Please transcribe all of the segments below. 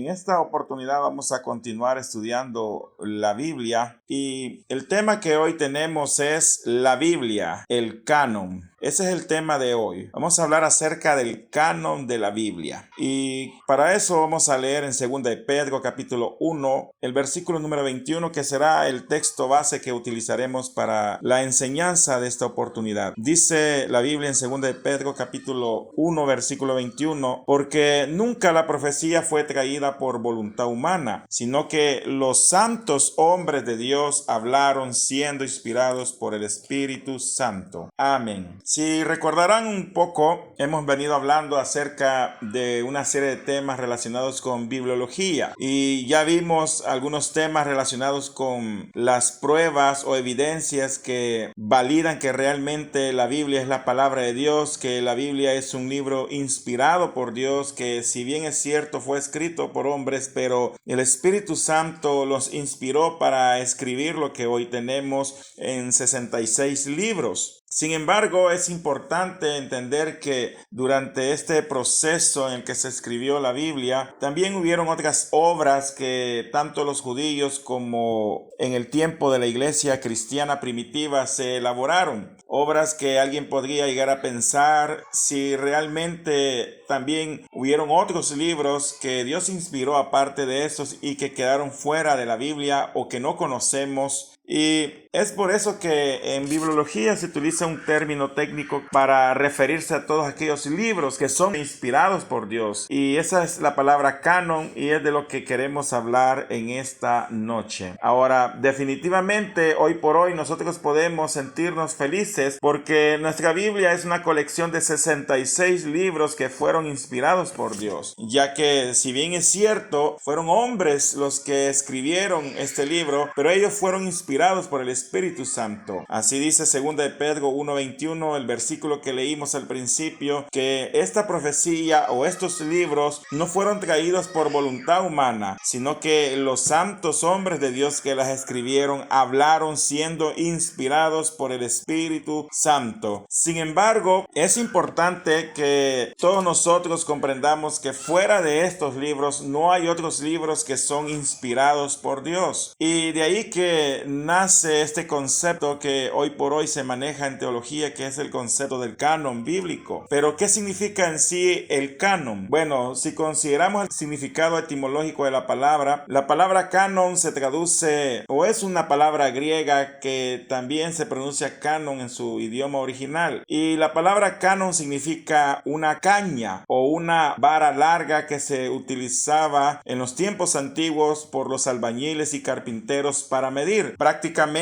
En esta oportunidad vamos a continuar estudiando la Biblia y el tema que hoy tenemos es la Biblia, el canon. Ese es el tema de hoy. Vamos a hablar acerca del canon de la Biblia. Y para eso vamos a leer en 2 de Pedro capítulo 1, el versículo número 21, que será el texto base que utilizaremos para la enseñanza de esta oportunidad. Dice la Biblia en 2 de Pedro capítulo 1, versículo 21, porque nunca la profecía fue traída por voluntad humana, sino que los santos hombres de Dios hablaron siendo inspirados por el Espíritu Santo. Amén. Si recordarán un poco, hemos venido hablando acerca de una serie de temas relacionados con bibliología y ya vimos algunos temas relacionados con las pruebas o evidencias que validan que realmente la Biblia es la palabra de Dios, que la Biblia es un libro inspirado por Dios, que si bien es cierto fue escrito por hombres, pero el Espíritu Santo los inspiró para escribir lo que hoy tenemos en 66 libros. Sin embargo, es importante entender que durante este proceso en el que se escribió la Biblia, también hubieron otras obras que tanto los judíos como en el tiempo de la iglesia cristiana primitiva se elaboraron. Obras que alguien podría llegar a pensar si realmente también hubieron otros libros que Dios inspiró aparte de esos y que quedaron fuera de la Biblia o que no conocemos. Y es por eso que en bibliología se utiliza un término técnico para referirse a todos aquellos libros que son inspirados por Dios. Y esa es la palabra canon y es de lo que queremos hablar en esta noche. Ahora, definitivamente, hoy por hoy nosotros podemos sentirnos felices porque nuestra Biblia es una colección de 66 libros que fueron inspirados por Dios. Ya que, si bien es cierto, fueron hombres los que escribieron este libro, pero ellos fueron inspirados por el Espíritu Santo. Así dice 2 de Pedro 1:21, el versículo que leímos al principio, que esta profecía o estos libros no fueron traídos por voluntad humana, sino que los santos hombres de Dios que las escribieron hablaron siendo inspirados por el Espíritu Santo. Sin embargo, es importante que todos nosotros comprendamos que fuera de estos libros no hay otros libros que son inspirados por Dios. Y de ahí que nace este concepto que hoy por hoy se maneja en teología, que es el concepto del canon bíblico. Pero ¿qué significa en sí el canon? Bueno, si consideramos el significado etimológico de la palabra canon se traduce o es una palabra griega que también se pronuncia canon en su idioma original. Y la palabra canon significa una caña o una vara larga que se utilizaba en los tiempos antiguos por los albañiles y carpinteros para medir. Prácticamente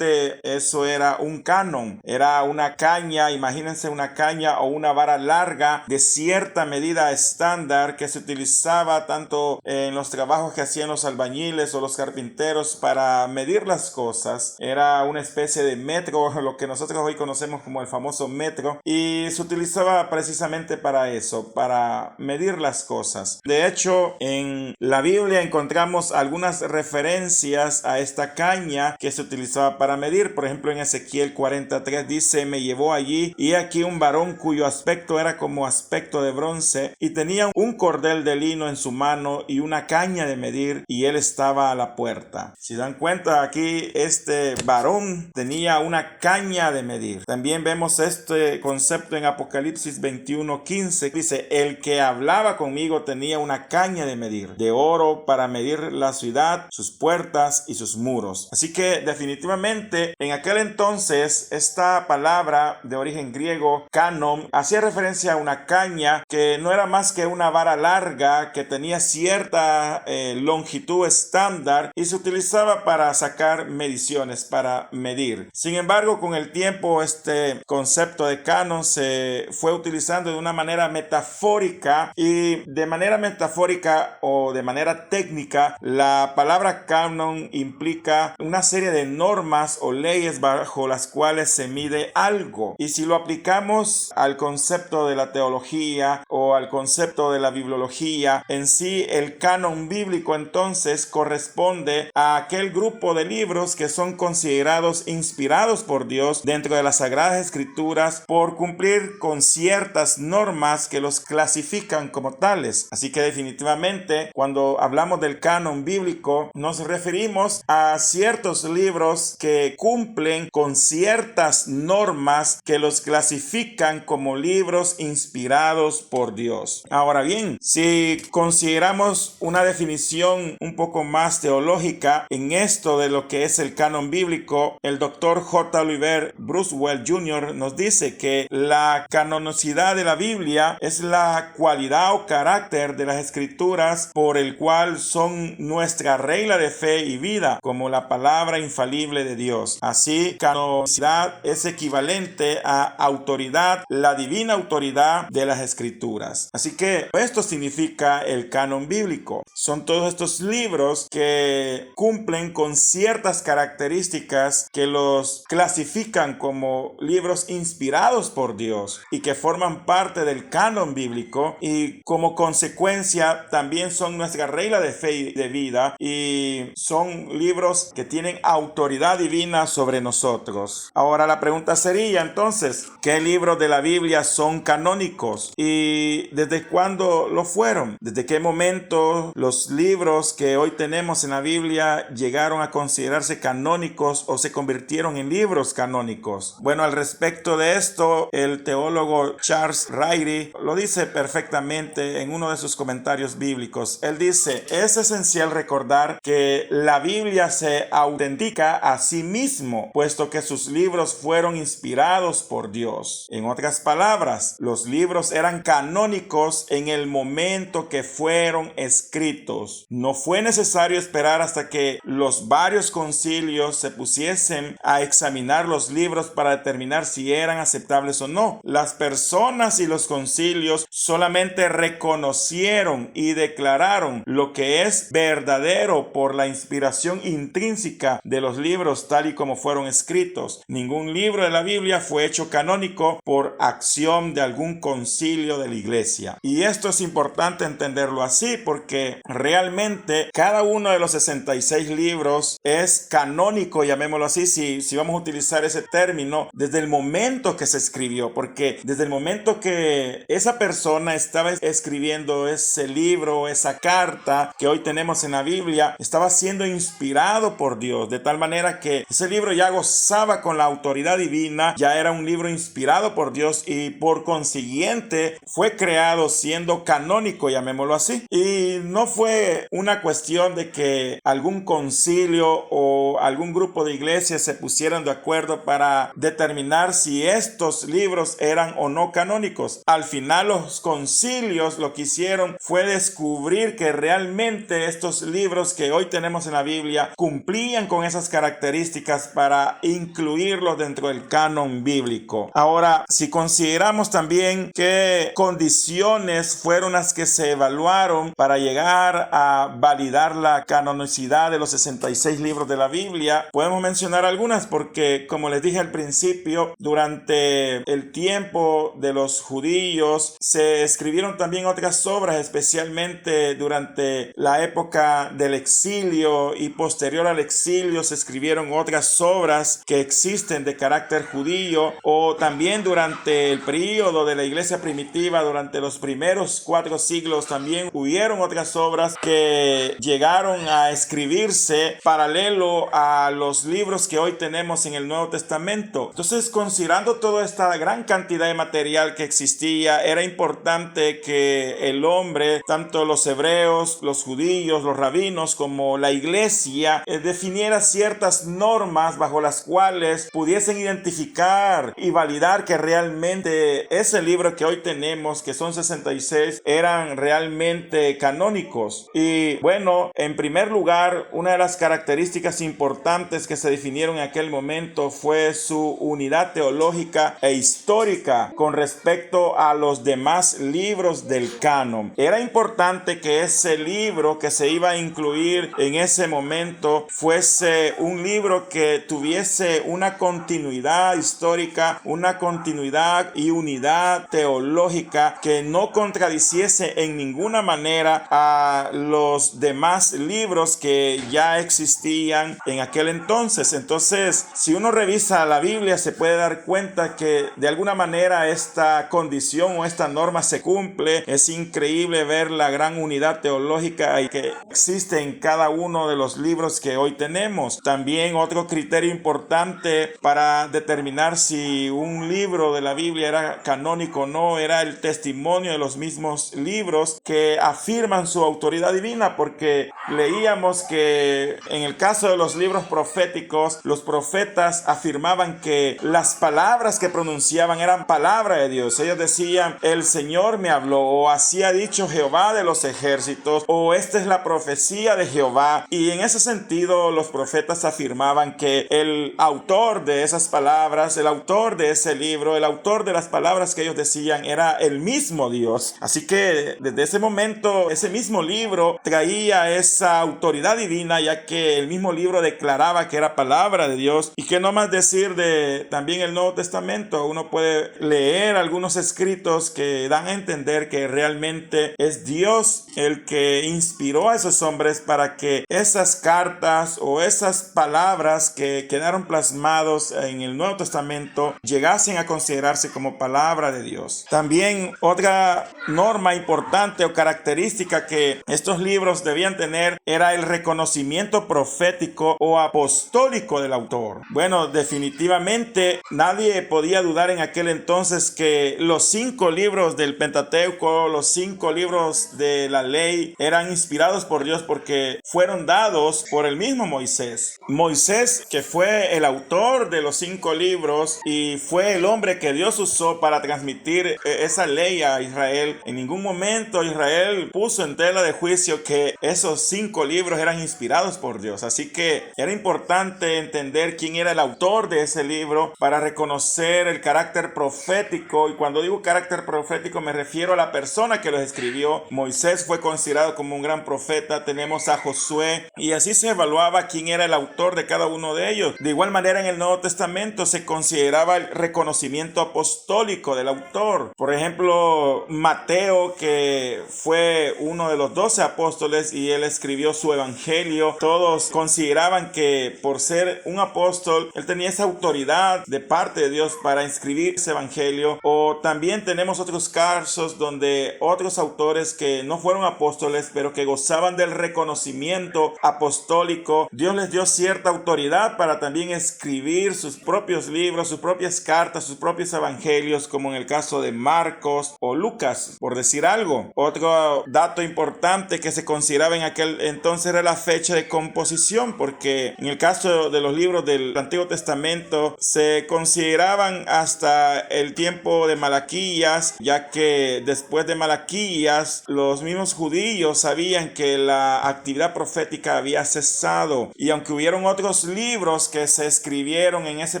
eso era un canon, era una caña, imagínense una caña o una vara larga de cierta medida estándar que se utilizaba tanto en los trabajos que hacían los albañiles o los carpinteros para medir las cosas. Era una especie de metro, lo que nosotros hoy conocemos como el famoso metro, y se utilizaba precisamente para eso, para medir las cosas. De hecho, en la Biblia encontramos algunas referencias a esta caña que se utilizaba para medir. Por ejemplo, en Ezequiel 43 dice: me llevó allí y aquí un varón cuyo aspecto era como aspecto de bronce y tenía un cordel de lino en su mano y una caña de medir, y él estaba a la puerta. Si dan cuenta, aquí este varón tenía una caña de medir. También vemos este concepto en Apocalipsis 21:15. Dice: el que hablaba conmigo tenía una caña de medir, de oro para medir la ciudad, sus puertas y sus muros. Así que definitivamente en aquel entonces esta palabra de origen griego, canon, hacía referencia a una caña que no era más que una vara larga que tenía cierta longitud estándar y se utilizaba para sacar mediciones, para medir. Sin embargo, con el tiempo este concepto de canon se fue utilizando de una manera metafórica, y de manera metafórica o de manera técnica la palabra canon implica una serie de normas o leyes bajo las cuales se mide algo. Y si lo aplicamos al concepto de la teología o al concepto de la bibliología, en sí el canon bíblico entonces corresponde a aquel grupo de libros que son considerados inspirados por Dios dentro de las Sagradas Escrituras por cumplir con ciertas normas que los clasifican como tales. Así que definitivamente cuando hablamos del canon bíblico nos referimos a ciertos libros que cumplen con ciertas normas que los clasifican como libros inspirados por Dios. Ahora bien, si consideramos una definición un poco más teológica en esto de lo que es el canon bíblico, el doctor J. Oliver Bruswell Jr. nos dice que la canonicidad de la Biblia es la cualidad o carácter de las escrituras por el cual son nuestra regla de fe y vida, como la palabra infalible de Dios. Así, canonicidad es equivalente a autoridad, la divina autoridad de las escrituras. Así que esto significa el canon bíblico. Son todos estos libros que cumplen con ciertas características que los clasifican como libros inspirados por Dios y que forman parte del canon bíblico, y como consecuencia también son nuestra regla de fe y de vida, y son libros que tienen autoridad divina sobre nosotros. Ahora la pregunta sería entonces, ¿qué libros de la Biblia son canónicos y desde cuándo lo fueron? ¿Desde qué momento los libros que hoy tenemos en la Biblia llegaron a considerarse canónicos o se convirtieron en libros canónicos? Bueno, al respecto de esto, el teólogo Charles Ryrie lo dice perfectamente en uno de sus comentarios bíblicos. Él dice: es esencial recordar que la Biblia se autentica a sí mismo, puesto que sus libros fueron inspirados por Dios. En otras palabras, los libros eran canónicos en el momento que fueron escritos. No fue necesario esperar hasta que los varios concilios se pusiesen a examinar los libros para determinar si eran aceptables o no. Las personas y los concilios solamente reconocieron y declararon lo que es verdadero por la inspiración intrínseca de los libros tal y como fueron escritos. Ningún libro de la Biblia fue hecho canónico por acción de algún concilio de la iglesia. Y esto es importante entenderlo así, porque realmente cada uno de los 66 libros es canónico, llamémoslo así, si vamos a utilizar ese término, desde el momento que se escribió, porque desde el momento que esa persona estaba escribiendo ese libro, esa carta que hoy tenemos en la Biblia, estaba siendo inspirado por Dios, de tal manera que ese libro ya gozaba con la autoridad divina, ya era un libro inspirado por Dios y por consiguiente fue creado siendo canónico, llamémoslo así. Y no fue una cuestión de que algún concilio o algún grupo de iglesias se pusieran de acuerdo para determinar si estos libros eran o no canónicos. Al final los concilios lo que hicieron fue descubrir que realmente estos libros que hoy tenemos en la Biblia cumplían con esas características para incluirlos dentro del canon bíblico. Ahora, si consideramos también qué condiciones fueron las que se evaluaron para llegar a validar la canonicidad de los 66 libros de la Biblia, podemos mencionar algunas porque, como les dije al principio, durante el tiempo de los judíos se escribieron también otras obras, especialmente durante la época del exilio y posterior al exilio se escribieron otras obras que existen de carácter judío, o también durante el período de la iglesia primitiva, durante los primeros 4 siglos también hubieron otras obras que llegaron a escribirse paralelo a los libros que hoy tenemos en el Nuevo Testamento. Entonces, considerando toda esta gran cantidad de material que existía, era importante que el hombre, tanto los hebreos, los judíos, los rabinos, como la iglesia, definiera ciertas normas bajo las cuales pudiesen identificar y validar que realmente ese libro que hoy tenemos, que son 66, eran realmente canónicos. Y bueno, en primer lugar, una de las características importantes que se definieron en aquel momento fue su unidad teológica e histórica con respecto a los demás libros del canon. Era importante que ese libro que se iba a incluir en ese momento fuese fuese un libro que tuviese una continuidad histórica, una continuidad y unidad teológica que no contradiciese en ninguna manera a los demás libros que ya existían en aquel entonces. Entonces, si uno revisa la Biblia, se puede dar cuenta que de alguna manera esta condición o esta norma se cumple. Es increíble ver la gran unidad teológica que existe en cada uno de los libros que hoy tenemos. También otro criterio importante para determinar si un libro de la Biblia era canónico o no era el testimonio de los mismos libros que afirman su autoridad divina, porque leíamos que en el caso de los libros proféticos, los profetas afirmaban que las palabras que pronunciaban eran palabra de Dios. Ellos decían: el Señor me habló, o así ha dicho Jehová de los ejércitos, o esta es la profecía de Jehová. Y en ese sentido, los profetas afirmaban que el autor de esas palabras, el autor de ese libro, el autor de las palabras que ellos decían era el mismo Dios. Así que desde ese momento, ese mismo libro traía esa autoridad divina, ya que el mismo libro declaraba que era palabra de Dios. Y qué no más decir de también el Nuevo Testamento. Uno puede leer algunos escritos que dan a entender que realmente es Dios el que inspiró a esos hombres para que esas cartas o esas palabras que quedaron plasmados en el Nuevo Testamento llegasen a considerarse como palabra de Dios. También otra norma importante o característica que estos libros debían tener era el reconocimiento profético o apostólico del autor. Bueno, definitivamente nadie podía dudar en aquel entonces que los 5 libros del Pentateuco, los 5 libros de la ley, eran inspirados por Dios porque fueron dados por el mismo Moisés. Moisés, que fue el autor de los 5 libros y fue el hombre que Dios usó para transmitir esa ley a Israel. En ningún momento Israel puso en tela de juicio que esos 5 libros eran inspirados por Dios. Así que era importante entender quién era el autor de ese libro para reconocer el carácter profético. Y cuando digo carácter profético me refiero a la persona que los escribió. Moisés fue considerado como un gran profeta. Tenemos a Josué, y así se evaluaba quién era el autor de cada uno de ellos. De igual manera, en el Nuevo Testamento se consideraba el reconocimiento apostólico del autor. Por ejemplo, Mateo, que fue uno de los 12 apóstoles y él escribió su evangelio, todos consideraban que por ser un apóstol él tenía esa autoridad de parte de Dios para escribir ese evangelio. O también tenemos otros casos donde otros autores que no fueron apóstoles pero que gozaban del reconocimiento apostólico, Dios les dio cierta autoridad para también escribir sus propios libros, sus propias cartas, sus propios evangelios, como en el caso de Marcos o Lucas, por decir algo. Otro dato importante que se consideraba en aquel entonces era la fecha de composición, porque en el caso de los libros del Antiguo Testamento se consideraban hasta el tiempo de Malaquías, ya que después de Malaquías los mismos judíos sabían que la actividad profética había cesado, y aunque hubieron otros libros que se escribieron en ese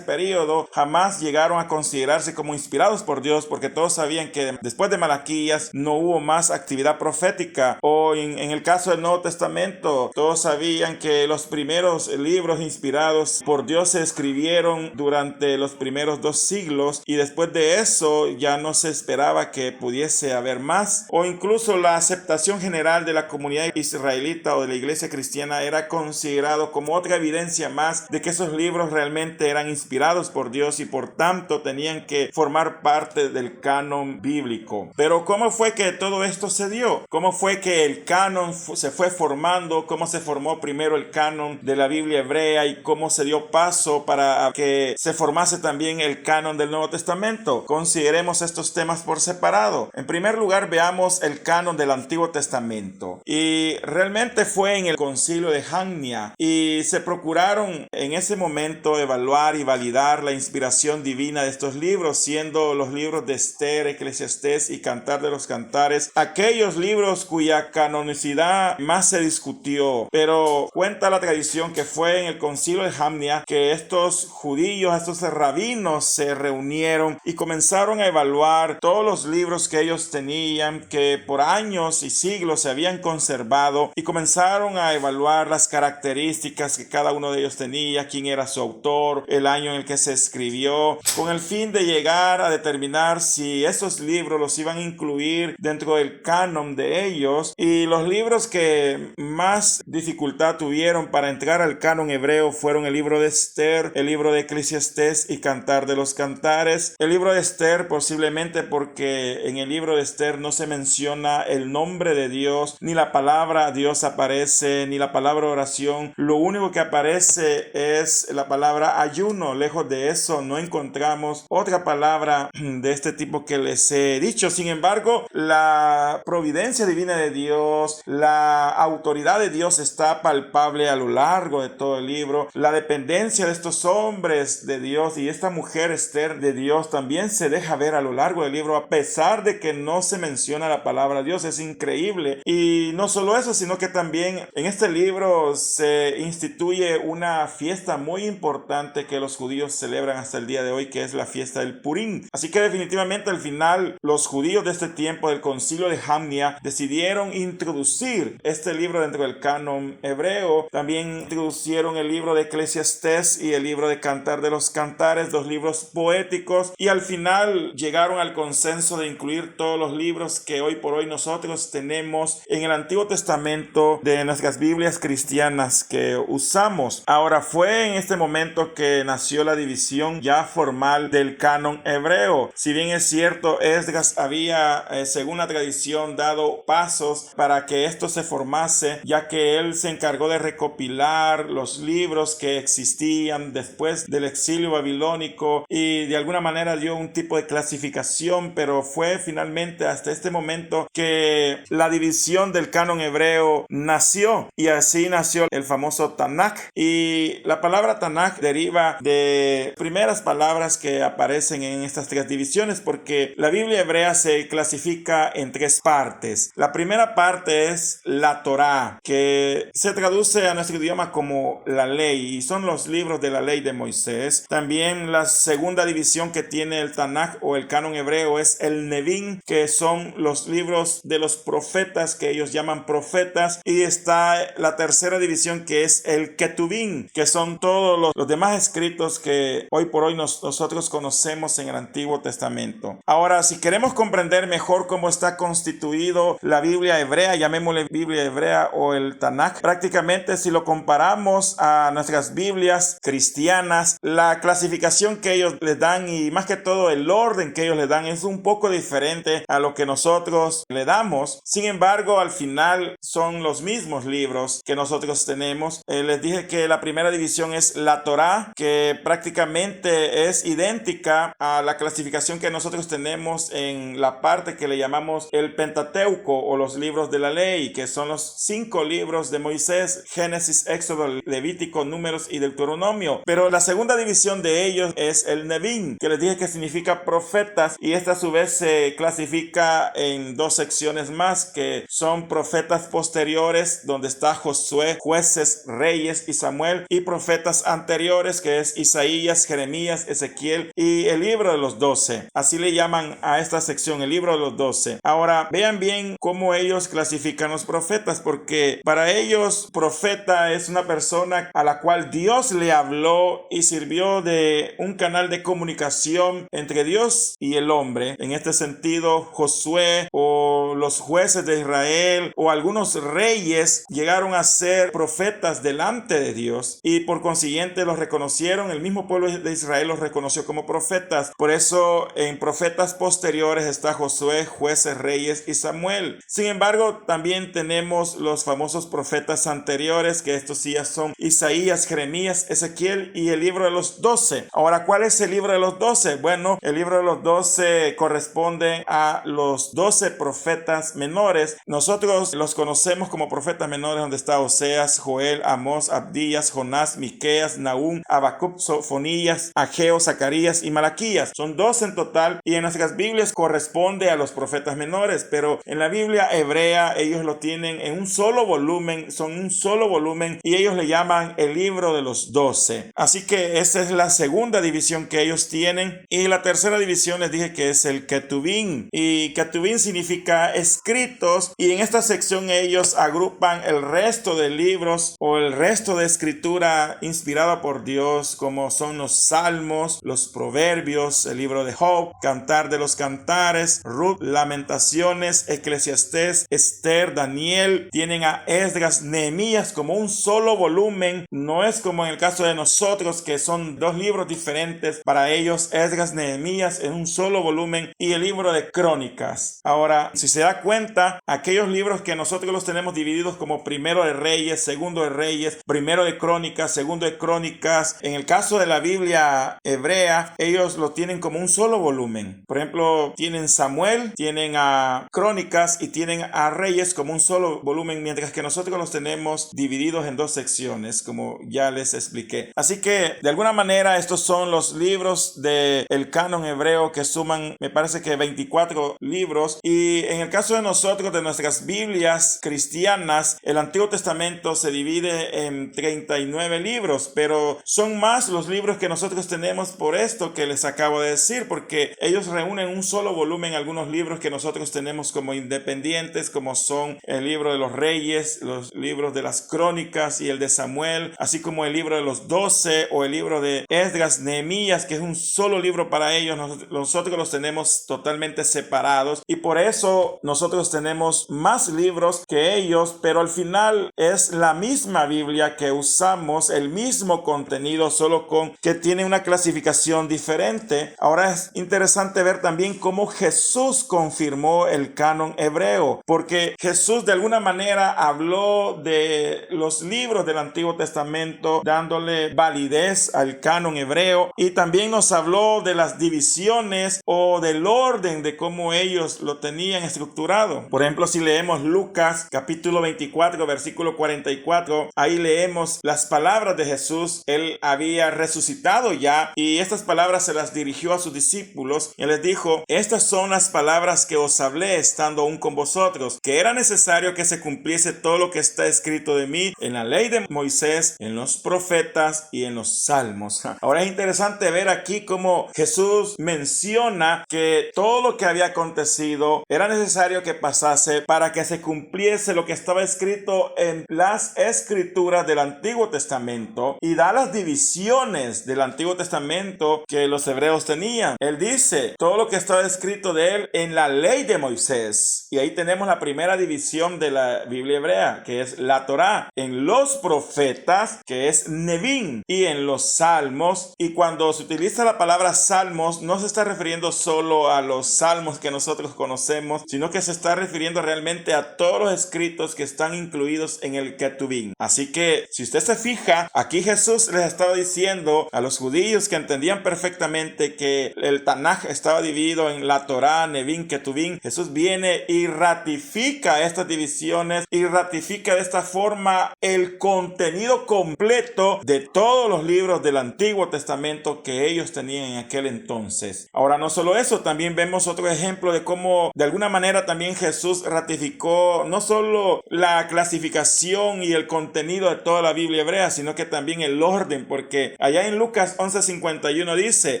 periodo, jamás llegaron a considerarse como inspirados por Dios, porque todos sabían que después de Malaquías no hubo más actividad profética. O en el caso del Nuevo Testamento, todos sabían que los primeros libros inspirados por Dios se escribieron durante los primeros 2 siglos, y después de eso ya no se esperaba que pudiese haber más. O incluso la aceptación general de la comunidad israelita o de la iglesia cristiana era considerado como otra evidencia más de que esos libros realmente eran inspirados por Dios y por tanto tenían que formar parte del canon bíblico. Pero ¿cómo fue que todo esto se dio? ¿Cómo fue que el canon se fue formando? ¿Cómo se formó primero el canon de la Biblia hebrea y cómo se dio paso para que se formase también el canon del Nuevo Testamento? Consideremos estos temas por separado. En primer lugar, veamos el canon del Antiguo Testamento. Y realmente fue en el concilio de Jamnia, y se procuraron en ese momento evaluar y validar la inspiración divina de estos libros, siendo los libros de Esther, Eclesiastés y Cantar de los Cantares aquellos libros cuya canonicidad más se discutió. Pero cuenta la tradición que fue en el concilio de Jamnia que estos judíos, estos rabinos se reunieron y comenzaron a evaluar todos los libros que ellos tenían, que por años y siglos se habían conservado, y comenzaron a evaluar las características letras que cada uno de ellos tenía, quién era su autor, el año en el que se escribió, con el fin de llegar a determinar si esos libros los iban a incluir dentro del canon de ellos. Y los libros que más dificultad tuvieron para entrar al canon hebreo fueron el libro de Esther, el libro de Eclesiastés y Cantar de los Cantares. El libro de Esther posiblemente porque en el libro de Esther no se menciona el nombre de Dios, ni la palabra Dios aparece, ni la palabra oración. Lo único que aparece es la palabra ayuno. Lejos de eso no encontramos otra palabra de este tipo que les he dicho. Sin embargo, la providencia divina de Dios, la autoridad de Dios está palpable a lo largo de todo el libro. La dependencia de estos hombres de Dios y esta mujer Esther de Dios también se deja ver a lo largo del libro, a pesar de que no se menciona la palabra Dios. Es increíble. Y no solo eso, sino que también en este libro se instituye una fiesta muy importante que los judíos celebran hasta el día de hoy, que es la fiesta del Purim. Así que definitivamente al final los judíos de este tiempo del concilio de Jamnia decidieron introducir este libro dentro del canon hebreo. También introducieron el libro de Eclesiastés y el libro de Cantar de los Cantares, dos libros poéticos, y al final llegaron al consenso de incluir todos los libros que hoy por hoy nosotros tenemos en el Antiguo Testamento de nuestras Biblias cristianas que usamos. Ahora, fue en este momento que nació la división ya formal del canon hebreo. Si bien es cierto, Esdras había, según la tradición, dado pasos para que esto se formase, ya que él se encargó de recopilar los libros que existían después del exilio babilónico y de alguna manera dio un tipo de clasificación, pero fue finalmente hasta este momento que la división del canon hebreo nació, y así nació el famoso Tanaj. Y la palabra Tanaj deriva de primeras palabras que aparecen en estas tres divisiones, porque la Biblia hebrea se clasifica en tres partes. La primera parte es la Torá, que se traduce a nuestro idioma como la ley, y son los libros de la ley de Moisés. También la segunda división que tiene el Tanaj o el canon hebreo es el Nevim, que son los libros de los profetas que ellos llaman profetas. Y está la tercera división, que es el Ketuvim, que son todos los demás escritos que hoy por hoy nosotros conocemos en el Antiguo Testamento. Ahora, si queremos comprender mejor cómo está constituido la Biblia hebrea, llamémosle Biblia hebrea o el Tanaj, prácticamente si lo comparamos a nuestras Biblias cristianas, la clasificación que ellos les dan y más que todo el orden que ellos le dan es un poco diferente a lo que nosotros le damos. Sin embargo, al final son los mismos libros que nosotros tenemos. Les dije que la primera división es la Torá, que prácticamente es idéntica a la clasificación que nosotros tenemos en la parte que le llamamos el Pentateuco o los libros de la ley, que son los 5 libros de Moisés: Génesis, Éxodo, Levítico, Números y Deuteronomio. Pero la segunda división de ellos es el Nevim, que les dije que significa profetas, y esta a su vez se clasifica en dos secciones más, que son profetas posteriores, donde está Josué, Jueces, Reyes y Samuel, y profetas anteriores, que es Isaías, Jeremías, Ezequiel y el libro de los 12. Así le llaman a esta sección, el libro de los 12. Ahora, vean bien cómo ellos clasifican los profetas, porque para ellos profeta es una persona a la cual Dios le habló y sirvió de un canal de comunicación entre Dios y el hombre. En este sentido, Josué o los jueces de Israel o algunos reyes llegaron a ser profetas delante de Dios, y por consiguiente los reconocieron. El mismo pueblo de Israel los reconoció como profetas. Por eso en profetas posteriores está Josué, Jueces, Reyes y Samuel. Sin embargo, también tenemos los famosos profetas anteriores, que estos sí ya son Isaías, Jeremías, Ezequiel y el libro de los 12. Ahora, ¿cuál es el libro de los 12? Bueno, el libro de los 12 corresponde a los 12 profetas menores. Nosotros los conocemos como profetas menores, donde está Oseas, Joel, Amós, Abdías, Jonás, Miqueas, Nahum, Habacuc, Sofonías, Ageo, Zacarías y Malaquías. Son 12 en total, y en nuestras Biblias corresponde a los profetas menores, pero en la Biblia hebrea ellos lo tienen en un solo volumen, son un solo volumen, y ellos le llaman el libro de los 12. Así que esa es la segunda división que ellos tienen. Y la tercera división les dije que es el Ketuvim, y Ketuvim significa escritos, y en esta sección ellos agrupan el resto de libros o el resto de escritura inspirada por Dios, como son los Salmos, los Proverbios, el libro de Job, Cantar de los Cantares, Ruth, Lamentaciones, Eclesiastés, Esther, Daniel, tienen a Esdras, Nehemías como un solo volumen. No es como en el caso de nosotros, que son dos libros diferentes. Para ellos, Esdras, Nehemías en un solo volumen, y el libro de Crónicas. Ahora, si se da cuenta, aquellos libros que nosotros los tenemos divididos como primero de Reyes, segundo de Reyes, primero de Crónicas, segundo de Crónicas, en el caso de la Biblia hebrea, ellos lo tienen como un solo volumen. Por ejemplo, tienen Samuel, tienen a Crónicas y tienen a Reyes como un solo volumen, mientras que nosotros los tenemos divididos en dos secciones, como ya les expliqué. Así que, de alguna manera, estos son los libros del canon hebreo, que suman, me parece que 24 libros. Y en el caso de nosotros, de nuestras Biblias cristianas, el Antiguo Testamento se divide en 39 libros, pero son más los libros que nosotros tenemos por esto que les acabo de decir, porque ellos reúnen un solo volumen algunos libros que nosotros tenemos como independientes, como son el libro de los Reyes, los libros de las Crónicas y el de Samuel, así como el libro de los 12 o el libro de Esdras, Nehemías, que es un solo libro para ellos. Nosotros los tenemos totalmente separados, y por eso nosotros tenemos más libros que ellos, pero al final es la misma Biblia que usamos, el mismo contenido, solo con que tiene una clasificación diferente. Ahora es interesante ver también cómo Jesús confirmó el canon hebreo, porque Jesús de alguna manera habló de los libros del Antiguo Testamento, dándole validez al canon hebreo, y también nos habló de las divisiones o del orden de cómo ellos lo tenían estructurado. Por ejemplo, si leemos Lucas capítulo 24 versículo 44, ahí leemos las palabras de Jesús. Él había resucitado ya, y estas palabras se las dirigió a sus discípulos y les dijo: estas son las palabras que os hablé estando aún con vosotros, que era necesario que se cumpliese todo lo que está escrito de mí en la ley de Moisés, en los profetas y en los salmos. Ahora es interesante ver aquí cómo Jesús menciona que todo lo que había acontecido era necesario que pasase para que se cumpliese lo que estaba escrito en las escrituras del Antiguo Testamento, y da las divisiones del Antiguo Testamento que los hebreos tenían. Él dice todo lo que estaba escrito de él en la ley de Moisés, y ahí tenemos la primera división de la Biblia hebrea, que es la Torá, en los profetas, que es Nevín, y en los salmos. Y cuando se utiliza la palabra salmos, no se está refiriendo solo a los salmos que nosotros conocemos, sino que se está refiriendo realmente a todos los escritos que están incluidos en el Ketubín. Así que, si usted se fija, aquí Jesús les estaba diciendo a los judíos que entendían perfectamente que el Tanaj estaba dividido en la Torá, Nevín, Ketubín. Jesús viene y ratifica estas divisiones, y ratifica de esta forma el contenido completo de todos los libros del Antiguo Testamento que ellos tenían en aquel entonces. Ahora, no solo eso, también vemos otro ejemplo de cómo de alguna manera también Jesús ratificó no solo la clasificación y el contenido de toda la Biblia hebrea, sino que también el orden, porque allá en Lucas 11:51 dice: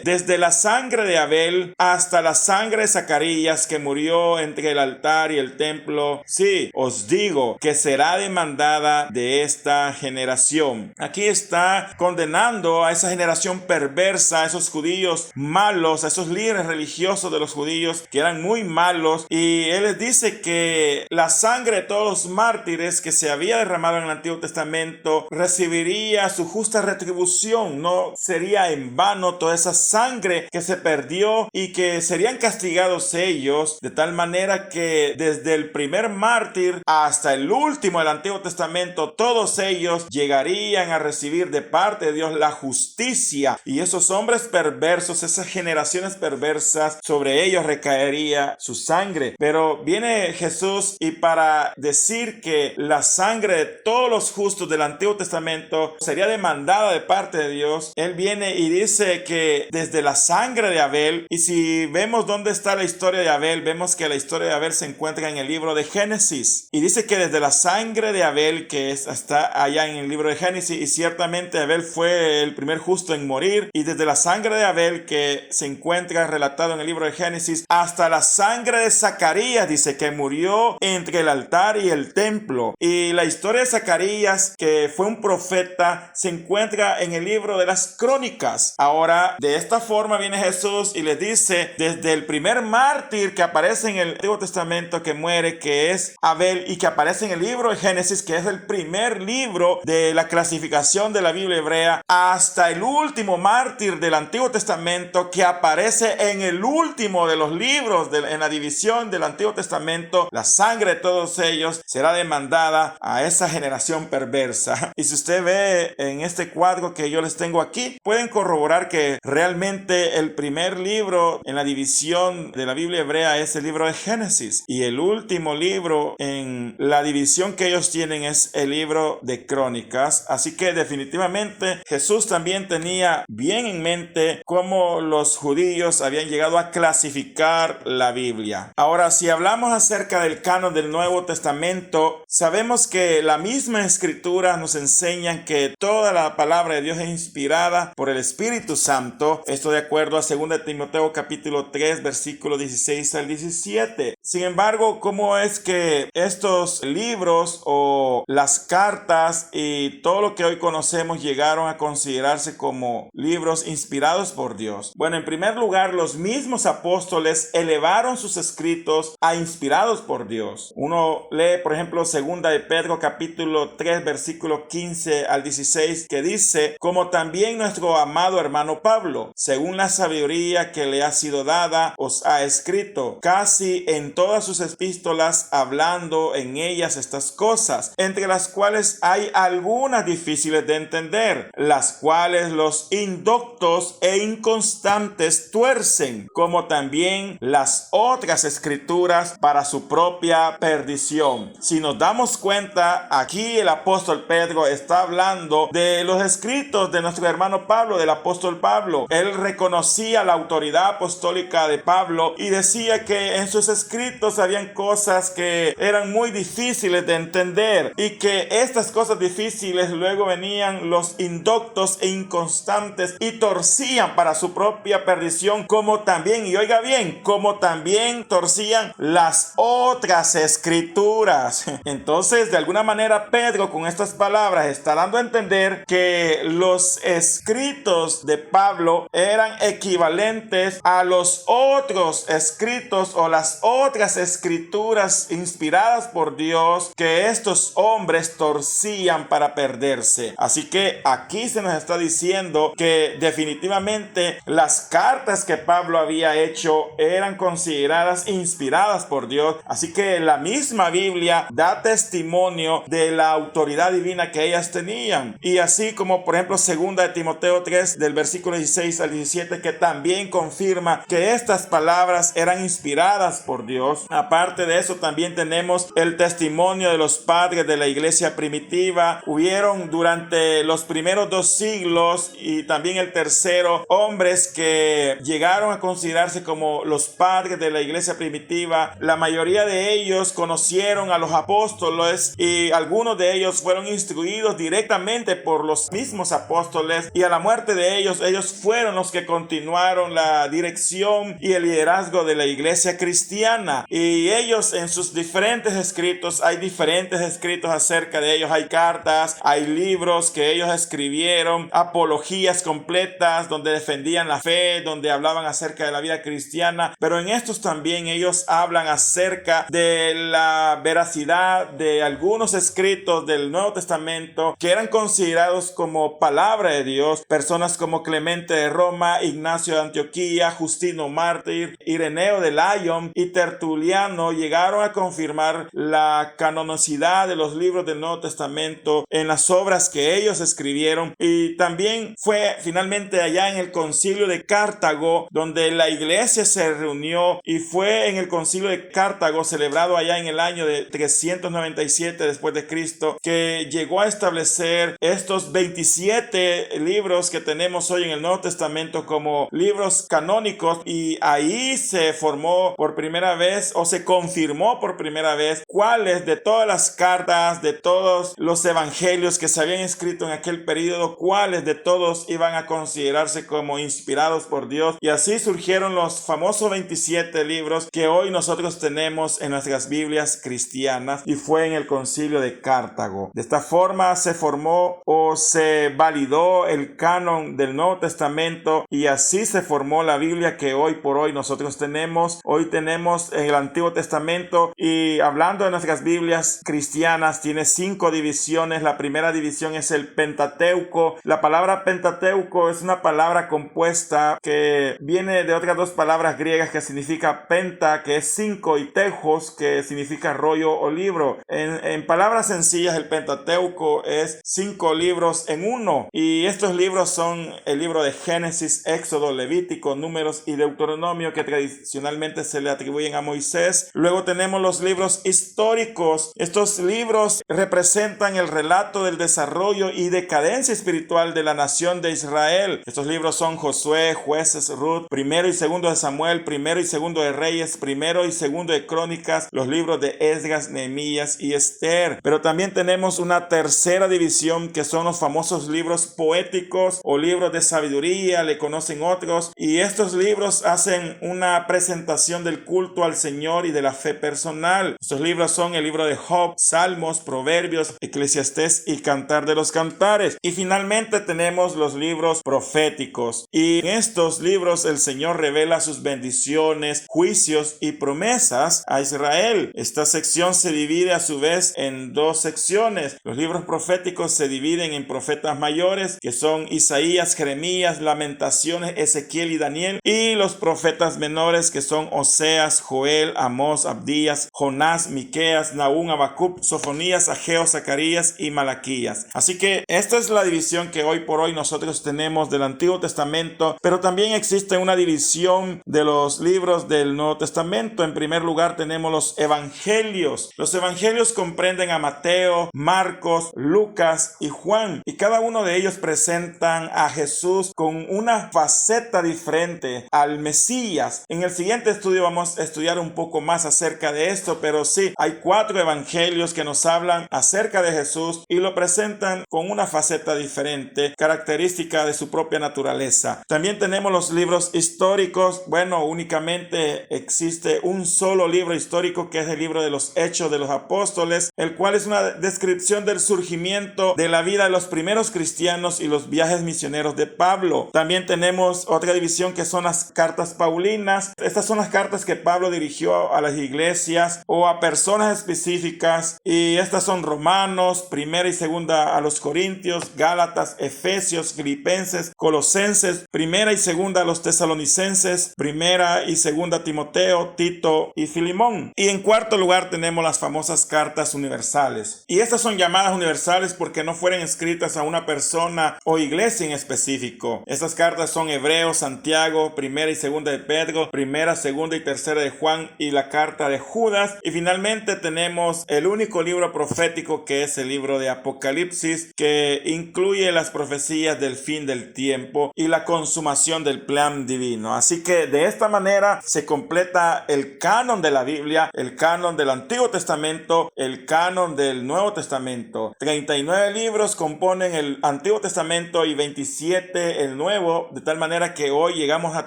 desde la sangre de Abel hasta la sangre de Zacarías, que murió entre el altar y el templo, sí, os digo que será demandada de esta generación. Aquí está condenando a esa generación perversa, a esos judíos malos, a esos líderes religiosos de los judíos que eran muy malos, y él les dice que la sangre de todos los mártires que se había derramado en el Antiguo Testamento recibiría su justa retribución. No sería en vano toda esa sangre que se perdió, y que serían castigados ellos de tal manera que desde el primer mártir hasta el último del Antiguo Testamento, todos ellos llegarían a recibir de parte de Dios la justicia, y esos hombres perversos, esas generaciones perversas, sobre ellos recaería su sangre. Pero viene Jesús, y para decir que la sangre de todos los justos del Antiguo Testamento sería demandada de parte de Dios, él viene y dice que desde la sangre de Abel, y si vemos dónde está la historia de Abel, vemos que la historia de Abel se encuentra en el libro de Génesis, y dice que desde la sangre de Abel, que está allá en el libro de Génesis, y ciertamente Abel fue el primer justo en morir, y desde la sangre de Abel, que se encuentra relatado en el libro de Génesis, hasta la sangre de Zacarías, dice que murió entre el altar y el templo. Y la historia de Zacarías Isaías, que fue un profeta, se encuentra en el libro de las Crónicas. Ahora, de esta forma viene Jesús y les dice, desde el primer mártir que aparece en el Antiguo Testamento que muere, que es Abel, y que aparece en el libro de Génesis, que es el primer libro de la clasificación de la Biblia hebrea, hasta el último mártir del Antiguo Testamento que aparece en el último de los libros en la división del Antiguo Testamento. La sangre de todos ellos será demandada a esa generación perversa. Y si usted ve en este cuadro que yo les tengo aquí, pueden corroborar que realmente el primer libro en la división de la Biblia hebrea es el libro de Génesis, y el último libro en la división que ellos tienen es el libro de Crónicas. Así que definitivamente Jesús también tenía bien en mente cómo los judíos habían llegado a clasificar la Biblia. Ahora, si hablamos acerca del canon del Nuevo Testamento, sabemos que la misma Escritura nos enseña que toda la palabra de Dios es inspirada por el Espíritu Santo. Esto de acuerdo a 2 Timoteo capítulo 3, versículos 16 al 17. Sin embargo, ¿cómo es que estos libros o las cartas y todo lo que hoy conocemos llegaron a considerarse como libros inspirados por Dios? Bueno, en primer lugar, los mismos apóstoles elevaron sus escritos a inspirados por Dios. Uno lee, por ejemplo, 2 de Pedro capítulo 3, versículo 15 al 16, que dice: como también nuestro amado hermano Pablo, según la sabiduría que le ha sido dada, os ha escrito casi en todas sus epístolas, hablando en ellas estas cosas, entre las cuales hay algunas difíciles de entender, las cuales los indoctos e inconstantes tuercen, como también las otras escrituras para su propia perdición. Si nos damos cuenta, aquí el apóstol Pedro está hablando de los escritos de nuestro hermano Pablo, del apóstol Pablo. Él reconocía la autoridad apostólica de Pablo y decía que en sus escritos habían cosas que eran muy difíciles de entender, y que estas cosas difíciles luego venían los indoctos e inconstantes y torcían para su propia perdición, como también, y oiga bien, como también torcían las otras escrituras. Entonces, de alguna manera, Pedro con estas palabras está dando a entender que los escritos de Pablo eran equivalentes a los otros escritos o las otras escrituras inspiradas por Dios que estos hombres torcían para perderse. Así que aquí se nos está diciendo que definitivamente las cartas que Pablo había hecho eran consideradas inspiradas por Dios. Así que la misma Biblia da testimonio de la autoridad divina que ellas tenían. Y así como por ejemplo 2 de Timoteo 3 del versículo 16 al 17, que también confirma que estas palabras eran inspiradas por Dios. Aparte de eso, también tenemos el testimonio de los padres de la iglesia primitiva. Hubieron durante los primeros 2 siglos y también el tercero hombres que llegaron a considerarse como los padres de la iglesia primitiva. La mayoría de ellos conocieron a los apóstoles y algunos de ellos fueron instruidos directamente por los mismos apóstoles, y a la muerte de ellos fueron los que continuaron la dirección y el liderazgo de la iglesia cristiana. Y ellos en sus diferentes escritos, hay diferentes escritos acerca de ellos, hay cartas, hay libros que ellos escribieron, apologías completas donde defendían la fe, donde hablaban acerca de la vida cristiana, pero en estos también ellos hablan acerca de la veracidad de algunos escritos del Nuevo Testamento que eran considerados como palabra de Dios. Personas como Clemente de Roma, Ignacio de Antioquía, Justino Mártir, Ireneo de Lyon y Tertuliano llegaron a confirmar la canonicidad de los libros del Nuevo Testamento en las obras que ellos escribieron. Y también fue finalmente allá en el concilio de Cartago donde la iglesia se reunió, y fue en el concilio de Cartago celebrado allá en el año de 397 después de Cristo que llegó a establecer estos 27 libros que tenemos hoy en el Nuevo Testamento como libros canónicos. Y ahí se formó por primera vez, o se confirmó por primera vez, cuáles de todas las cartas, de todos los evangelios que se habían escrito en aquel periodo, cuáles de todos iban a considerarse como inspirados por Dios. Y así surgieron los famosos 27 libros que hoy nosotros tenemos en nuestras Biblias cristianas, y fue en el concilio de Cartago. De esta forma se formó o se validó el canon del Nuevo Testamento y así se formó la Biblia que hoy por hoy nosotros tenemos. Hoy tenemos el Antiguo Testamento y hablando de nuestras Biblias cristianas tiene 5 divisiones. La primera división es el Pentateuco. La palabra Pentateuco es una palabra compuesta que viene de otras 2 palabras griegas que significa penta, que es 5, y teujos, que significa rollo o libro. En palabras sencillas, el Pentateuco es 5 libros en uno, y estos libros son el libro de Génesis, Éxodo, Levítico, Números y Deuteronomio, que tradicionalmente se le atribuyen a Moisés. Luego tenemos los libros históricos. Estos libros representan el relato del desarrollo y decadencia espiritual de la nación de Israel. Estos libros son Josué, Jueces, Ruth, primero y segundo de Samuel, primero y segundo de Reyes, primero y segundo de Crónicas, los libros de Esdras, Nehemías y Esther. Pero también tenemos una tercera división que son los famosos libros poéticos o libros de sabiduría, le conocen otros, y estos libros hacen una presentación del culto al Señor y de la fe personal. Estos libros son el libro de Job, Salmos, Proverbios, Eclesiastés y Cantar de los Cantares. Y finalmente tenemos los libros proféticos, y en estos libros el Señor revela sus bendiciones, juicios y promesas a Israel. Esta sección se divide a su vez en 2 secciones. Los libros proféticos se dividen en profetas mayores, que son Isaías, Jeremías, Lamentaciones, Ezequiel y Daniel, y los profetas menores, que son Oseas, Joel, Amós, Abdías, Jonás, Miqueas, Nahum, Habacuc, Sofonías, Ageo, Zacarías y Malaquías. Así que esta es la división que hoy por hoy nosotros tenemos del Antiguo Testamento, pero también existe una división de los libros del Nuevo Testamento. En primer lugar tenemos los evangelios. Los evangelios comprenden a Mateo, Marcos, Lucas y Juan, y cada uno de ellos presentan a Jesús con una faceta diferente, al Mesías. En el siguiente estudio vamos a estudiar un poco más acerca de esto, pero sí, hay 4 evangelios que nos hablan acerca de Jesús y lo presentan con una faceta diferente, característica de su propia naturaleza. También tenemos los libros históricos. Bueno, únicamente existe un solo libro histórico, que es el libro de los Hechos de los Apóstoles, el cual es una descripción del surgimiento de la vida de los primeros cristianos y los viajes misioneros de Pablo. También tenemos otra división que son las cartas paulinas. Estas son las cartas que Pablo dirigió a las iglesias o a personas específicas, y estas son Romanos, primera y segunda a los Corintios, Gálatas, Efesios, Filipenses, Colosenses, primera y segunda a los Tesalonicenses, primera y segunda a Timoteo, Tito y Filimón. Y en cuarto lugar tenemos las famosas cartas universales. Y estas son llamadas universales porque no fueron escritas a una persona o iglesia en específico. Estas cartas son Hebreos, Santiago, primera y segunda de Pedro, primera, segunda y tercera de Juan y la carta de Judas. Y finalmente tenemos el único libro profético, que es el libro de Apocalipsis, que incluye las profecías del fin del tiempo y la consumación del plan divino. Así que de esta manera se completa el canon de la Biblia, el canon del Antiguo Testamento, el canon del Nuevo Testamento. 39 libros componen el Antiguo Testamento y 27 el Nuevo, de tal manera que hoy llegamos a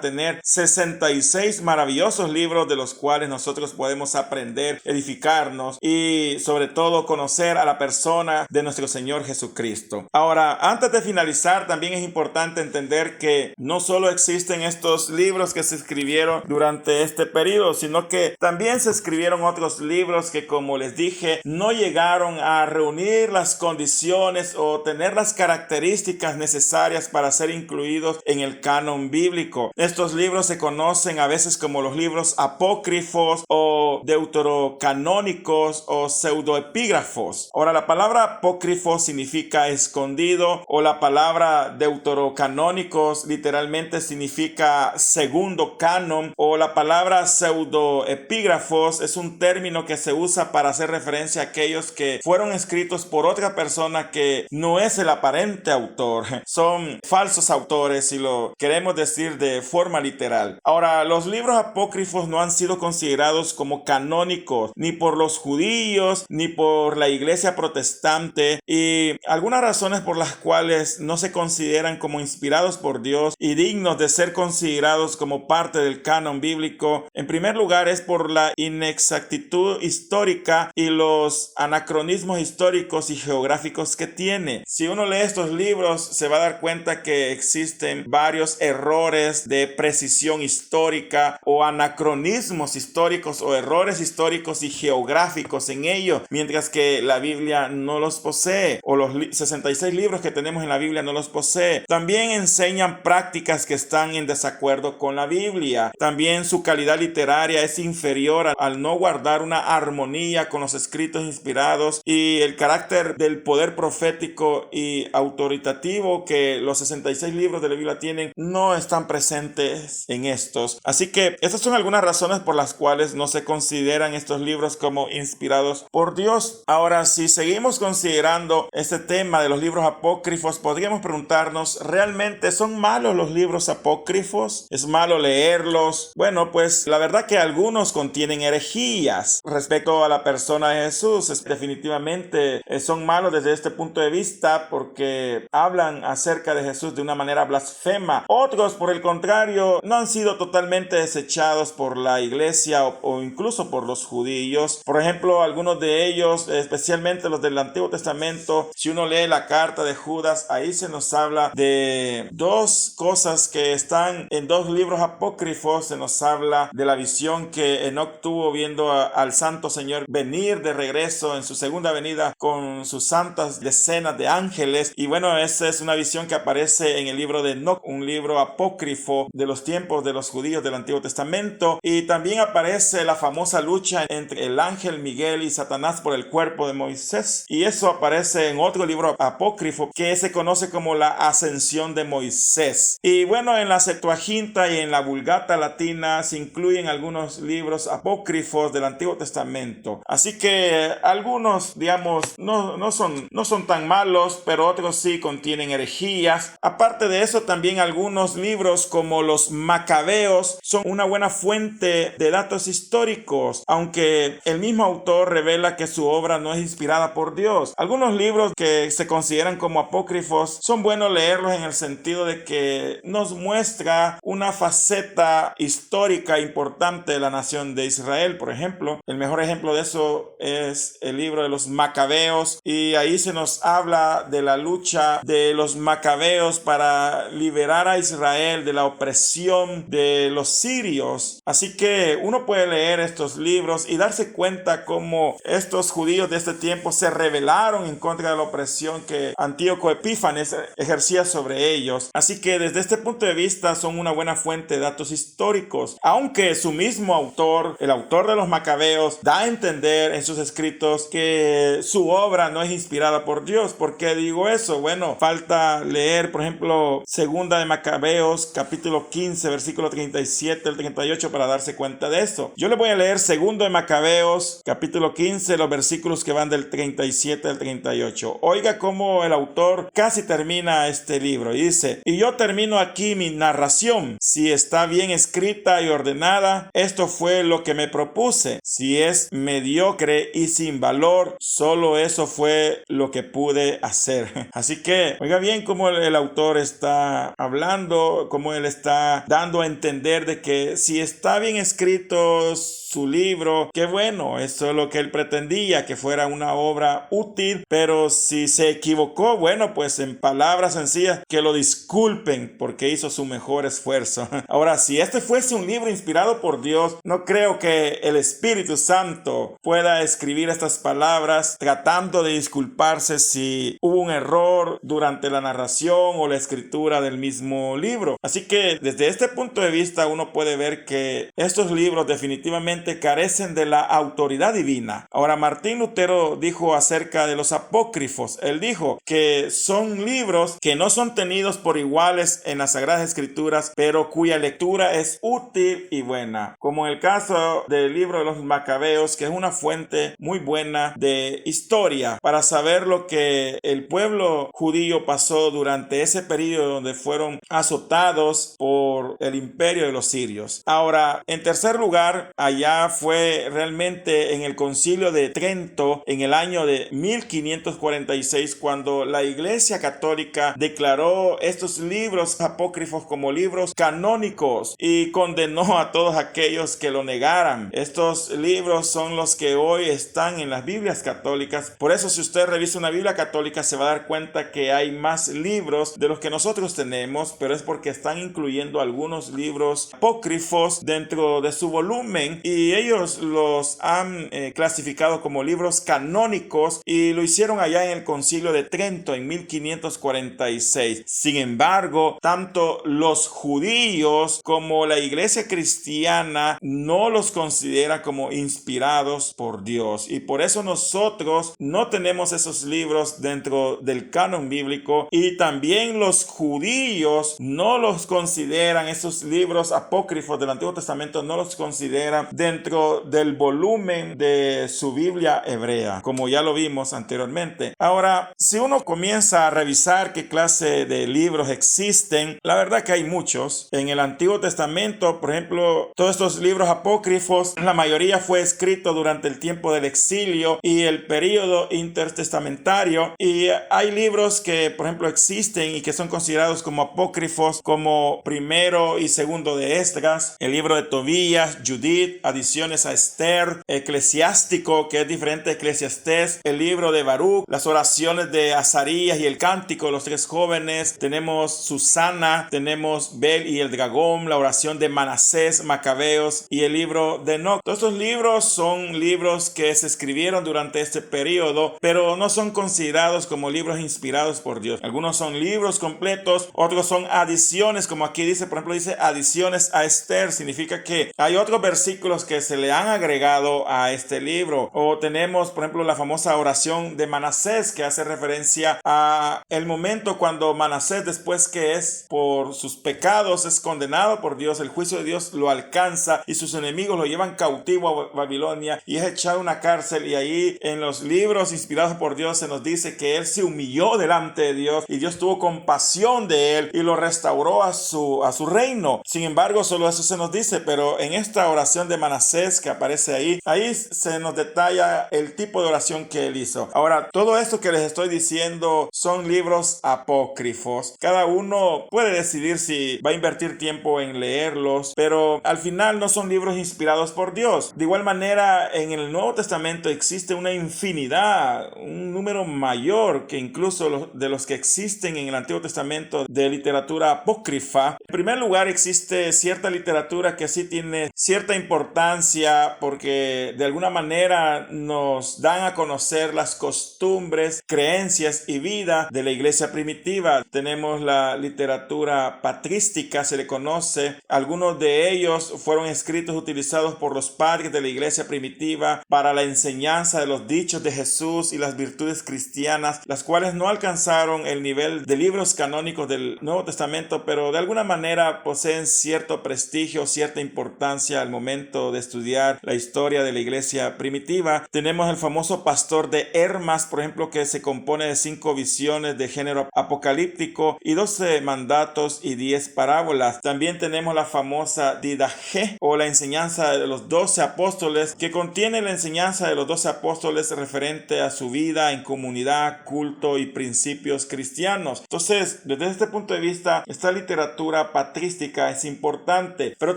tener 66 maravillosos libros de los cuales nosotros podemos aprender, edificarnos y sobre todo conocer a la persona de nuestro Señor Jesucristo. Ahora, antes de finalizar, también es importante entender que no solo existen estos libros que se escribieron durante este periodo, sino que también se escribieron otros libros que, como les dije, no llegaron a reunir las condiciones o tener las características necesarias para ser incluidos en el canon bíblico. Estos libros se conocen a veces como los libros apócrifos o deuterocanónicos o pseudoepígrafos. Ahora, la palabra apócrifo significa escondido, o la palabra deuterocanónicos literalmente significa segundo canon, o la palabra pseudoepígrafos es un término que se usa para hacer referencia a aquellos que fueron escritos por otra persona que no es el aparente autor. Son falsos autores, si lo queremos decir de forma literal. Ahora, los libros apócrifos no han sido considerados como canónicos ni por los judíos ni por la iglesia protestante, y algunas razones por las cuales no se consideran como inspirados por Dios y dignos de ser considerados como parte del canon bíblico. En primer lugar, es por la inexactitud histórica y los anacronismos históricos históricos y geográficos que tiene. Si uno lee estos libros, se va a dar cuenta que existen varios errores de precisión histórica o anacronismos históricos o errores históricos y geográficos en ello, mientras que la Biblia no los posee, o los 66 libros que tenemos en la Biblia no los posee. También enseñan prácticas que están en desacuerdo con la Biblia. También su calidad literaria es inferior al no guardar una armonía con los escritos inspirados, y el carácter del poder profético y autoritativo que los 66 libros de la Biblia tienen no están presentes en estos. Así que estas son algunas razones por las cuales no se consideran estos libros como inspirados por Dios. Ahora, si seguimos considerando este tema de los libros apócrifos, podríamos preguntarnos, ¿realmente son malos los libros apócrifos? ¿Es malo leerlos? Bueno, pues la verdad que algunos contienen herejías respecto a la persona de Jesús. Definitivamente son malos desde este punto de vista porque hablan acerca de Jesús de una manera blasfema. Otros, por el contrario, no han sido totalmente desechados por la iglesia o incluso por los judíos. Por ejemplo, algunos de ellos, especialmente los del Antiguo Testamento, si uno lee la carta de Judas, ahí se nos habla de dos cosas que están en dos libros apócrifos. Se nos habla de la visión que Enoc tuvo viendo al Santo Señor venir de regreso en su segunda venida con sus santas decenas de ángeles. Y bueno, esa es una visión que aparece en el libro de Enoc, un libro apócrifo de los tiempos de los judíos del Antiguo Testamento. Y también aparece la famosa lucha entre el ángel Miguel y Satanás por el cuerpo de Moisés. Y eso aparece en otro libro apócrifo que se conoce como la Ascensión de Moisés. Y bueno, en la Septuaginta y en la Vulgata latina se incluyen algunos libros apócrifos del Antiguo Testamento. Así que algunos, digamos, no son tan malos, pero otros sí contienen herejías. Aparte de eso, también algunos libros como los Macabeos son una buena fuente de datos históricos, aunque el mismo autor revela que su obra no es inspirada por Dios. Algunos libros que se consideran como apócrifos son buenos leerlos en el sentido de que nos muestra una faceta histórica importante de la nación de Israel. Por ejemplo, el mejor ejemplo de eso es el libro de los Macabeos, y ahí se nos habla de la lucha de los Macabeos para liberar a Israel de la opresión de los sirios. Así que uno puede leer estos libros y darse cuenta cómo estos judíos de este tiempo se rebelaron en contra de la opresión que Antíoco Epífanes ejercía sobre ellos. Así que desde este punto de vista son una buena fuente de datos históricos, aunque su mismo autor, el autor de los Macabeos, da a entender en sus escritos que su obra no es inspirada por Dios. ¿Por qué digo eso? Bueno, falta leer, por ejemplo, Segunda de Macabeos, capítulo 15, versículo 37 al 38 para darse cuenta de eso. Yo le voy a leer Segundo de Macabeos, capítulo 15, los versículos que van del 37 al 38. Oiga cómo el autor casi termina este libro y dice: y yo termino aquí mi narración. Si está bien escrita y ordenada, esto fue lo que me propuse. Si es mediocre y sin valor, solo eso fue lo que pude hacer. Así que oiga bien cómo el autor está hablando, cómo él está dando a entender de que si está bien escrito su libro, qué bueno, eso es lo que él pretendía, que fuera una obra útil. Pero si se equivocó, bueno, pues en palabras sencillas, que lo disculpen porque hizo su mejor esfuerzo. Ahora, si este fuese un libro inspirado por Dios, no creo que el Espíritu Santo pueda escribir estas palabras tratando de disculparse si hubo un error durante la narración o la escritura del mismo libro. Así que desde este punto de vista uno puede ver que estos libros definitivamente carecen de la autoridad divina. Ahora, Martín Lutero dijo acerca de los apócrifos, él dijo que son libros que no son tenidos por iguales en las Sagradas Escrituras, pero cuya lectura es útil y buena, como en el caso del libro de los Macabeos, que es una fuente muy buena de historia para saber lo que el pueblo judío pasó durante ese periodo donde fueron azotados por el imperio de los sirios. Ahora, en tercer lugar, allá fue realmente en el Concilio de Trento en el año de 1546 cuando la Iglesia Católica declaró estos libros apócrifos como libros canónicos y condenó a todos aquellos que lo negaran. Estos libros son los que hoy están en las Biblias católicas católicas. Por eso, si usted revisa una Biblia católica, se va a dar cuenta que hay más libros de los que nosotros tenemos, pero es porque están incluyendo algunos libros apócrifos dentro de su volumen, y ellos los han clasificado como libros canónicos, y lo hicieron allá en el Concilio de Trento en 1546. Sin embargo, tanto los judíos como la iglesia cristiana no los considera como inspirados por Dios, y por eso nosotros no tenemos esos libros dentro del canon bíblico, y también los judíos no los consideran, esos libros apócrifos del Antiguo Testamento no los consideran dentro del volumen de su Biblia hebrea, como ya lo vimos anteriormente. Ahora, si uno comienza a revisar qué clase de libros existen, la verdad que hay muchos. En el Antiguo Testamento, por ejemplo, todos estos libros apócrifos, la mayoría fue escrito durante el tiempo del exilio y el período intertestamentario, y hay libros que, por ejemplo, existen y que son considerados como apócrifos, como primero y segundo de Esdras, el libro de Tobías, Judith, adiciones a Esther, Eclesiástico, que es diferente a Eclesiastés, el libro de Baruch, las oraciones de Azarías y el cántico de los tres jóvenes, tenemos Susana, tenemos Bel y el dragón, la oración de Manasés, Macabeos y el libro de Enoc. Todos estos libros son libros que se escribieron durante este periodo, pero no son considerados como libros inspirados por Dios. Algunos son libros completos, otros son adiciones, como aquí dice, por ejemplo, dice adiciones a Esther, significa que hay otros versículos que se le han agregado a este libro. O tenemos, por ejemplo, la famosa oración de Manasés, que hace referencia a el momento cuando Manasés, después que es por sus pecados, es condenado por Dios, el juicio de Dios lo alcanza y sus enemigos lo llevan cautivo a Babilonia y es echado a una cárcel, y ahí en los libros inspirados por Dios se nos dice que él se humilló delante de Dios y Dios tuvo compasión de él y lo restauró a su reino. Sin embargo, solo eso se nos dice, pero en esta oración de Manasés que aparece ahí se nos detalla el tipo de oración que él hizo. Ahora, todo esto que les estoy diciendo son libros apócrifos. Cada uno puede decidir si va a invertir tiempo en leerlos, pero al final no son libros inspirados por Dios. De igual manera, en el Nuevo Testamento existe una infinidad, un número mayor que incluso de los que existen en el Antiguo Testamento de literatura apócrifa. En primer lugar, existe cierta literatura que sí tiene cierta importancia porque de alguna manera nos dan a conocer las costumbres, creencias y vida de la iglesia primitiva. Tenemos la literatura patrística, se le conoce. Algunos de ellos fueron escritos utilizados por los padres de la iglesia primitiva para la enseñanza de los dichos de Jesús y las virtudes cristianas, las cuales no alcanzaron el nivel de libros canónicos del Nuevo Testamento, pero de alguna manera poseen cierto prestigio, cierta importancia al momento de estudiar la historia de la iglesia primitiva. Tenemos el famoso Pastor de Hermas, por ejemplo, que se compone de 5 visiones de género apocalíptico y 12 mandatos y 10 parábolas. También tenemos la famosa Didaje, o la enseñanza de los 12 apóstoles, que contiene la enseñanza de los 12 apóstoles referente a su vida en comunidad, culto y principios cristianos. Entonces, desde este punto de vista, esta literatura patrística es importante, pero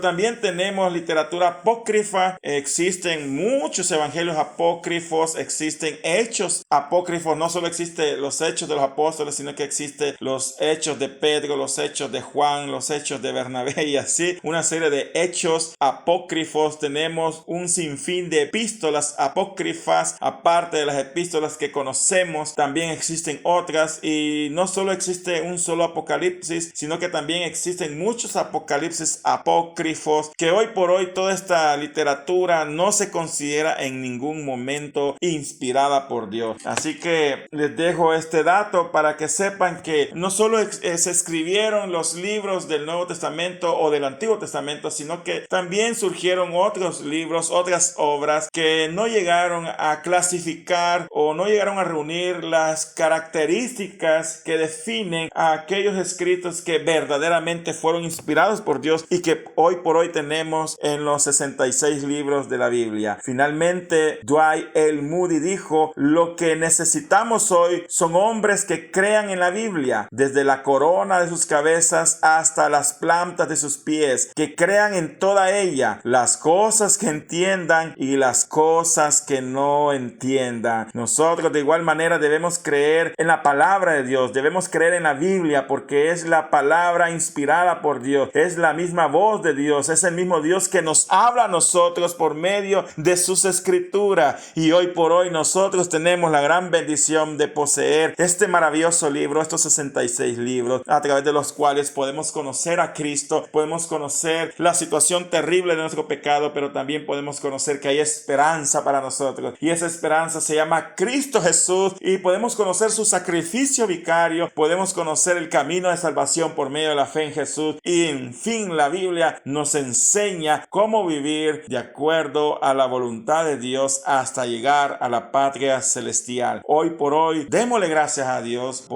también tenemos literatura apócrifa. Existen muchos evangelios apócrifos, existen hechos apócrifos. No solo existen los hechos de los apóstoles, sino que existen los hechos de Pedro, los hechos de Juan, los hechos de Bernabé, y así una serie de hechos apócrifos. Tenemos un sinfín de epístolas apócrifas, aparte de las epístolas que conocemos. También existen otras, y no solo existe un solo apocalipsis, sino que también existen muchos apocalipsis apócrifos, que hoy por hoy toda esta literatura no se considera en ningún momento inspirada por Dios. Así que les dejo este dato para que sepan que no solo se escribieron los libros del Nuevo Testamento o del Antiguo Testamento, sino que también surgieron otros libros, otras obras que no llegaron a clasificar o no llegaron a reunir las características que definen a aquellos escritos que verdaderamente fueron inspirados por Dios y que hoy por hoy tenemos en los 66 libros de la Biblia. Finalmente, Dwight L. Moody dijo: lo que necesitamos hoy son hombres que crean en la Biblia, desde la corona de sus cabezas hasta las plantas de sus pies, que crean en toda ella, las cosas que entiendan y las cosas que no entiendan. entiendan. Nosotros de igual manera debemos creer en la palabra de Dios, debemos creer en la Biblia porque es la palabra inspirada por Dios, es la misma voz de Dios, es el mismo Dios que nos habla a nosotros por medio de sus escrituras. Y hoy por hoy nosotros tenemos la gran bendición de poseer este maravilloso libro, estos 66 libros, a través de los cuales podemos conocer a Cristo, podemos conocer la situación terrible de nuestro pecado, pero también podemos conocer que hay esperanza para nosotros. Y esa esperanza se llama Cristo Jesús, y podemos conocer su sacrificio vicario, podemos conocer el camino de salvación por medio de la fe en Jesús. Y en fin, la Biblia nos enseña cómo vivir de acuerdo a la voluntad de Dios hasta llegar a la patria celestial. Hoy por hoy, démosle gracias a Dios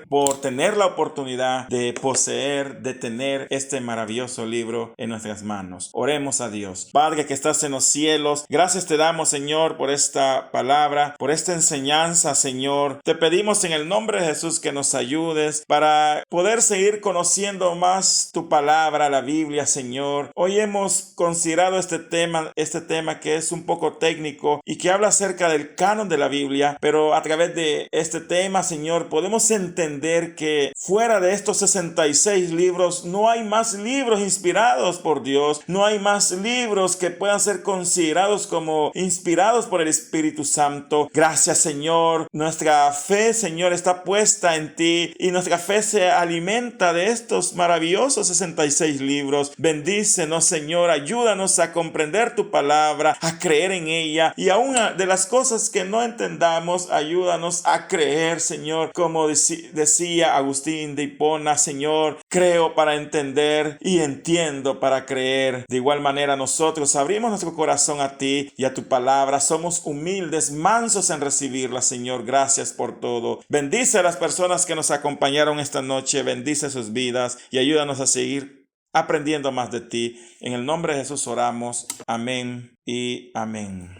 por tener la oportunidad de poseer, de tener este maravilloso libro en nuestras manos. Oremos a Dios. Padre que estás en los cielos, gracias te damos, Señor, por esta palabra, por esta enseñanza, Señor. Te pedimos en el nombre de Jesús que nos ayudes para poder seguir conociendo más tu palabra, la Biblia, Señor. Hoy hemos considerado este tema que es un poco técnico y que habla acerca del canon de la Biblia, pero a través de este tema, Señor, podemos entender que fuera de estos 66 libros no hay más libros inspirados por Dios, no hay más libros que puedan ser considerados como inspirados por el Espíritu Santo. Gracias, Señor. Nuestra fe, Señor, está puesta en ti y nuestra fe se alimenta de estos maravillosos 66 libros. Bendícenos, Señor, ayúdanos a comprender tu palabra, a creer en ella, y aún de las cosas que no entendamos, ayúdanos a creer, Señor, como decía Agustín de Hipona, Señor, creo para entender y entiendo para creer. De igual manera nosotros abrimos nuestro corazón a ti y a tu palabra, somos humildes, mansos en recibirla, Señor. Gracias por todo. Bendice a las personas que nos acompañaron esta noche, bendice sus vidas y ayúdanos a seguir aprendiendo más de ti. En el nombre de Jesús oramos. Amén y amén.